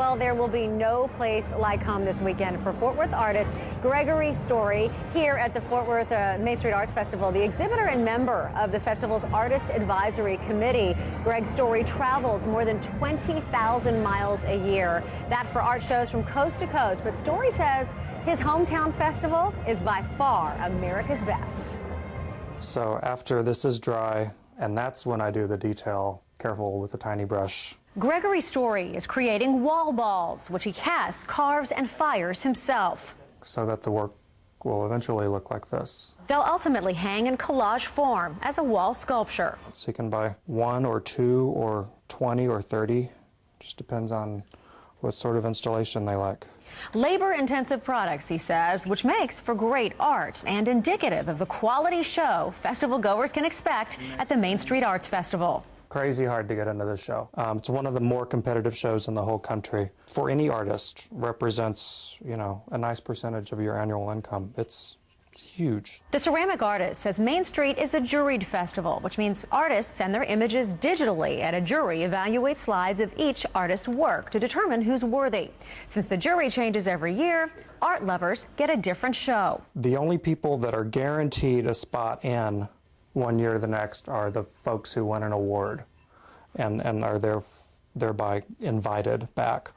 Well, there will be no place like home this weekend for Fort Worth artist Gregory Story here at the Fort Worth Main Street Arts Festival. The exhibitor and member of the festival's Artist Advisory Committee, Greg Story, travels more than 20,000 miles a year. That for art shows from coast to coast. But Story says his hometown festival is by far America's best. So after this is dry, and that's when I do the detail, careful with a tiny brush. Gregory Story is creating wall balls, which he casts, carves, and fires himself, so that the work will eventually look like this. They'll ultimately hang in collage form as a wall sculpture. So you can buy 1 or 2 or 20 or 30, just depends on what sort of installation they like. Labor-intensive products, he says, which makes for great art and indicative of the quality show festival goers can expect at the Main Street Arts Festival. Crazy hard to get into this show. It's one of the more competitive shows in the whole country. For any artist, represents, a nice percentage of your annual income. It's huge. The ceramic artist says Main Street is a juried festival, which means artists send their images digitally, and a jury evaluates slides of each artist's work to determine who's worthy. Since the jury changes every year, art lovers get a different show. The only people that are guaranteed a spot in one year or the next are the folks who win an award and are thereby invited back.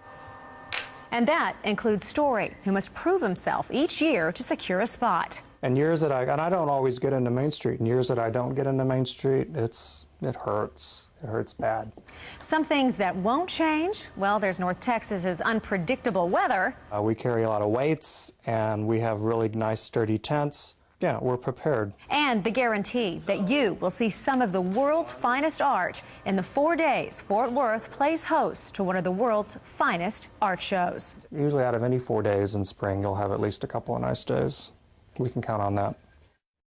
And that includes Story, who must prove himself each year to secure a spot. And years that I don't always get into Main Street, and years that I don't get into Main Street, it hurts. It hurts bad. Some things that won't change, well, there's North Texas's unpredictable weather. We carry a lot of weights, and we have really nice sturdy tents. Yeah, we're prepared. And the guarantee that you will see some of the world's finest art in the 4 days Fort Worth plays host to one of the world's finest art shows. Usually out of any 4 days in spring, you'll have at least a couple of nice days. We can count on that.